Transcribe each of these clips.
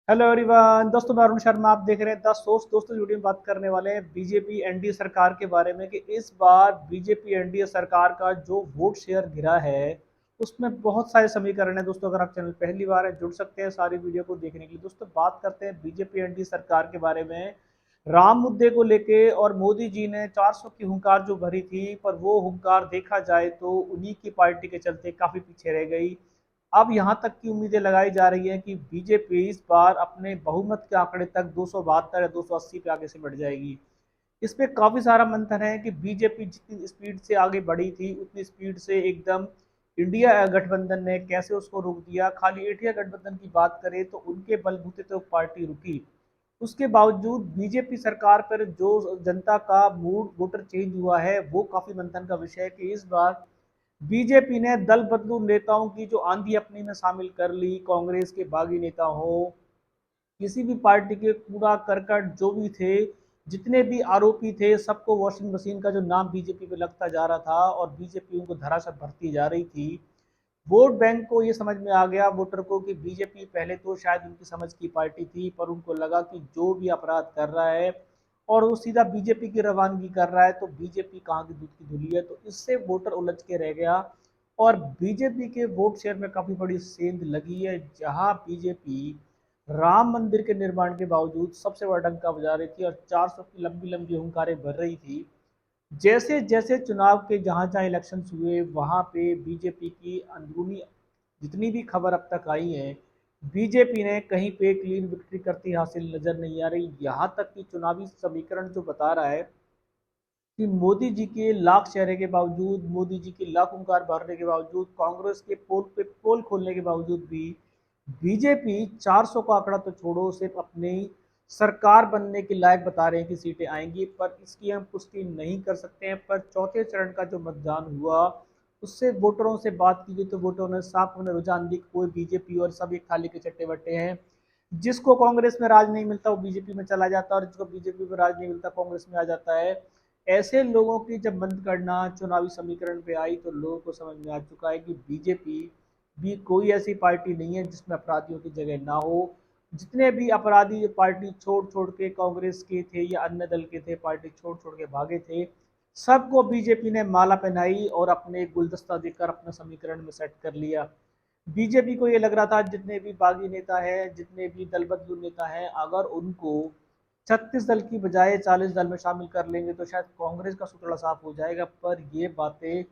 Hello everyone, दोस्तों मैं अरुण शर्मा। आप देख रहे हैं 10 सोच। दोस्तों वीडियो में बात करने वाले हैं बीजेपी एनडीए सरकार के बारे में कि इस बार बीजेपी एनडीए सरकार का जो वोट शेयर गिरा है उसमें बहुत सारे समीकरण हैं। दोस्तों अगर आप चैनल पहली बार है जुड़ सकते हैं सारी वीडियो को देखने के लिए। दोस्तों बात करते हैं बीजेपी एनडीए सरकार के बारे में। राम मुद्दे को लेके और मोदी जी ने 400 की हुंकार जो भरी थी, पर वो हुंकार देखा जाए तो उन्हीं की पार्टी के चलते काफी पीछे रह गई। अब यहां तक की उम्मीदें लगाई जा रही हैं कि बीजेपी इस बार अपने बहुमत के आंकड़े तक 272 या 280 पे आगे से बढ़ जाएगी। इस पे काफी सारा मंथन है कि बीजेपी जितनी स्पीड से आगे बढ़ी थी उतनी स्पीड से एकदम इंडिया गठबंधन ने कैसे उसको रोक दिया। खाली इंडिया गठबंधन की बात करें तो उनके बलबूते तो पार्टी रुकी, उसके बावजूद बीजेपी सरकार पर जो जनता का मूड वोटर चेंज हुआ है वो काफी मंथन का विषय है कि इस बार बीजेपी ने दल बदलू नेताओं की जो आंधी अपनी में शामिल कर ली। कांग्रेस के बागी नेता हो, किसी भी पार्टी के कूड़ा करकट जो भी थे, जितने भी आरोपी थे, सबको वॉशिंग मशीन का जो नाम बीजेपी पे लगता जा रहा था और बीजेपी उनको धराशायी भरती जा रही थी। वोट बैंक को ये समझ में आ गया वोटर को कि बीजेपी पहले तो शायद उनकी समझ की पार्टी थी, पर उनको लगा कि जो भी अपराध कर रहा है और वो सीधा बीजेपी की रवानगी कर रहा है तो बीजेपी कहाँ की दूध की धुली है। तो इससे वोटर उलझ के रह गया और बीजेपी के वोट शेयर में काफी बड़ी सेंध लगी है। जहां बीजेपी राम मंदिर के निर्माण के बावजूद सबसे बड़ा डंका बजा रही थी और 400 की लंबी लंबी हुंकारें भर रही थी, जैसे जैसे चुनाव के जहां जहां इलेक्शन हुए वहां पे बीजेपी की अंदरूनी जितनी भी खबर अब तक आई है, बीजेपी ने कहीं पे क्लीन विक्ट्री करती हासिल नजर नहीं आ रही। यहां तक कि चुनावी समीकरण जो बता रहा है कि मोदी जी के लाख चेहरे के बावजूद, मोदी जी की लाख हुंकार भरने के बावजूद, कांग्रेस के पोल पे पोल खोलने के बावजूद भी बीजेपी 400 का आंकड़ा तो छोड़ो, सिर्फ अपनी सरकार बनने के लायक बता रहे हैं कि सीटें आएंगी, पर इसकी हम पुष्टि नहीं कर सकते हैं। पर चौथे चरण का जो मतदान हुआ उससे वोटरों से बात की गई तो वोटरों ने साफ उन्हें रुझान दी कोई बीजेपी और सब एक थाली के चट्टे बट्टे हैं। जिसको कांग्रेस में राज नहीं मिलता वो बीजेपी में चला जाता है और जिसको बीजेपी में राज नहीं मिलता कांग्रेस में आ जाता है। ऐसे लोगों की जब बंद करना चुनावी समीकरण पे आई तो लोगों को समझ में आ चुका है कि बीजेपी भी कोई ऐसी पार्टी नहीं है जिसमें अपराधियों की जगह ना हो। जितने भी अपराधी पार्टी छोड़ छोड़ के कांग्रेस के थे या अन्य दल के थे, पार्टी छोड़ छोड़ के भागे थे, सबको बीजेपी ने माला पहनाई और अपने गुलदस्ता देकर अपने समीकरण में सेट कर लिया। बीजेपी को ये लग रहा था जितने भी बागी नेता है, जितने भी दल बदलू नेता है, अगर उनको 36 दल की बजाय 40 दल में शामिल कर लेंगे तो शायद कांग्रेस का सुतड़ा साफ हो जाएगा। पर ये बातें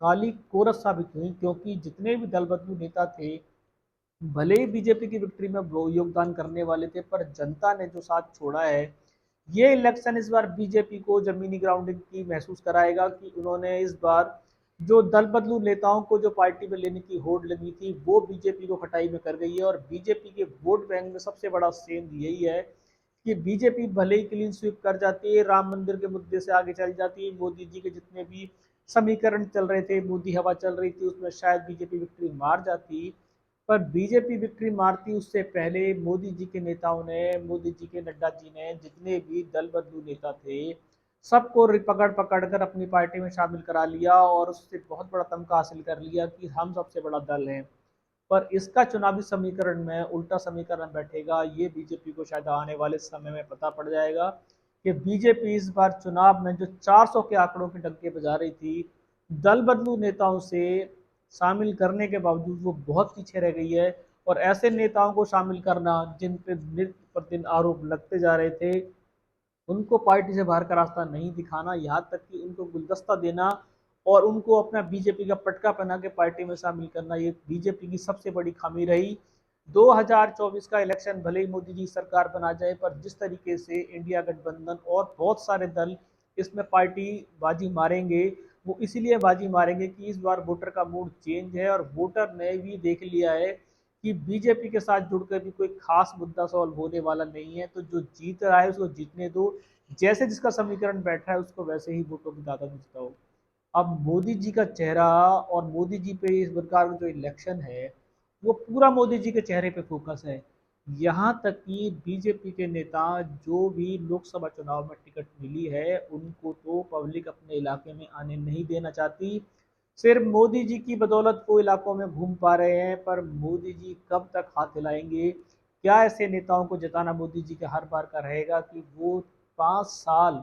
काली कोरस साबित हुई, क्योंकि जितने भी दल बदलू नेता थे भले ही बीजेपी की विक्ट्री में वो योगदान करने वाले थे, पर जनता ने जो साथ छोड़ा है, ये इलेक्शन इस बार बीजेपी को जमीनी ग्राउंडिंग की महसूस कराएगा कि उन्होंने इस बार जो दल बदलू नेताओं को जो पार्टी में लेने की होड़ लगी थी वो बीजेपी को खटाई में कर गई है। और बीजेपी के वोट बैंक में सबसे बड़ा सेंध यही है कि बीजेपी भले ही क्लीन स्वीप कर जाती है, राम मंदिर के मुद्दे से आगे चल जाती है, मोदी जी के जितने भी समीकरण चल रहे थे, मोदी हवा चल रही थी, उसमें शायद बीजेपी विक्ट्री मार जाती, पर बीजेपी विक्ट्री मारती उससे पहले मोदी जी के नेताओं ने, मोदी जी के नड्डा जी ने, जितने भी दल बदलू नेता थे सबको पकड़ पकड़ कर अपनी पार्टी में शामिल करा लिया और उससे बहुत बड़ा तमगा हासिल कर लिया कि हम सबसे बड़ा दल हैं। पर इसका चुनावी समीकरण में उल्टा समीकरण बैठेगा, ये बीजेपी को शायद आने वाले समय में पता पड़ जाएगा कि बीजेपी इस बार चुनाव में जो 400 के आंकड़ों के डंके बजा रही थी, दल बदलू नेताओं से शामिल करने के बावजूद वो बहुत पीछे रह गई है। और ऐसे नेताओं को शामिल करना जिन पे दिन प्रतिदिन आरोप लगते जा रहे थे, उनको पार्टी से बाहर का रास्ता नहीं दिखाना, यहाँ तक कि उनको गुलदस्ता देना और उनको अपना बीजेपी का पटका पहना के पार्टी में शामिल करना, ये बीजेपी की सबसे बड़ी खामी रही। 2024 का इलेक्शन भले ही मोदी जी सरकार बना जाए, पर जिस तरीके से इंडिया गठबंधन और बहुत सारे दल इसमें पार्टी बाजी मारेंगे, वो इसीलिए बाजी मारेंगे कि इस बार वोटर का मूड चेंज है और वोटर ने भी देख लिया है कि बीजेपी के साथ जुड़कर भी कोई खास मुद्दा सॉल्व होने वाला नहीं है। तो जो जीत रहा है उसको जीतने दो, जैसे जिसका समीकरण बैठा है उसको वैसे ही वोटों की ताकत जिताओ। अब मोदी जी का चेहरा और मोदी जी पे इस प्रकार का जो इलेक्शन है वो पूरा मोदी जी के चेहरे पे फोकस है। यहाँ तक कि बीजेपी के नेता जो भी लोकसभा चुनाव में टिकट मिली है उनको तो पब्लिक अपने इलाके में आने नहीं देना चाहती। सिर्फ मोदी जी की बदौलत वो इलाकों में घूम पा रहे हैं, पर मोदी जी कब तक हाथ हिलाएंगे, क्या ऐसे नेताओं को जिताना मोदी जी के हर बार का रहेगा कि वो 5 साल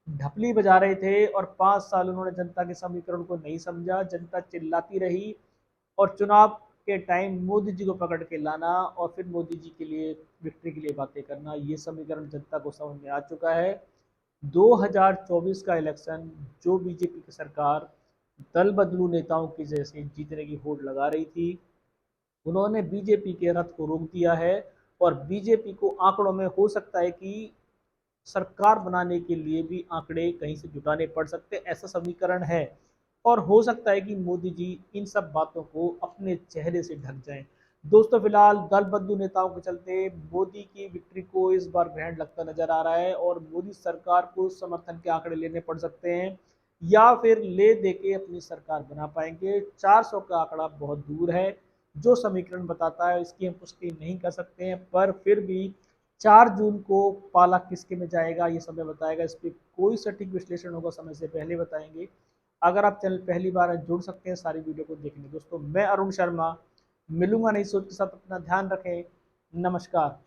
ढपली बजा रहे थे और 5 साल उन्होंने जनता के समीकरण को नहीं समझा, जनता चिल्लाती रही और चुनाव के टाइम मोदी जी को पकड़ के लाना और फिर मोदी जी के लिए विक्ट्री के लिए बातें करना, ये समीकरण जनता को समझ में आ चुका है। 2024 का इलेक्शन जो बीजेपी की सरकार दल बदलू नेताओं की जैसे जीतने की होड़ लगा रही थी, उन्होंने बीजेपी के रथ को रोक दिया है और बीजेपी को आंकड़ों में हो सकता है कि सरकार बनाने के लिए भी आंकड़े कहीं से जुटाने पड़ सकते हैं, ऐसा समीकरण है। और हो सकता है कि मोदी जी इन सब बातों को अपने चेहरे से ढक जाएं। दोस्तों, फिलहाल दल बदलू नेताओं के चलते मोदी की विक्ट्री को इस बार ग्रहण लगता नजर आ रहा है और मोदी सरकार को समर्थन के आंकड़े लेने पड़ सकते हैं या फिर ले दे के अपनी सरकार बना पाएंगे। 400 का आंकड़ा बहुत दूर है जो समीकरण बताता है, इसकी हम पुष्टि नहीं कर सकते हैं, पर फिर भी 4 जून को पाला किसके में जाएगा ये समय बताएगा। इस पर कोई सटीक विश्लेषण होगा समय से पहले बताएंगे। अगर आप चैनल पहली बार जुड़ सकते हैं सारी वीडियो को देखने। दोस्तों, मैं अरुण शर्मा मिलूंगा नई सोच के साथ, अपना ध्यान रखें। नमस्कार।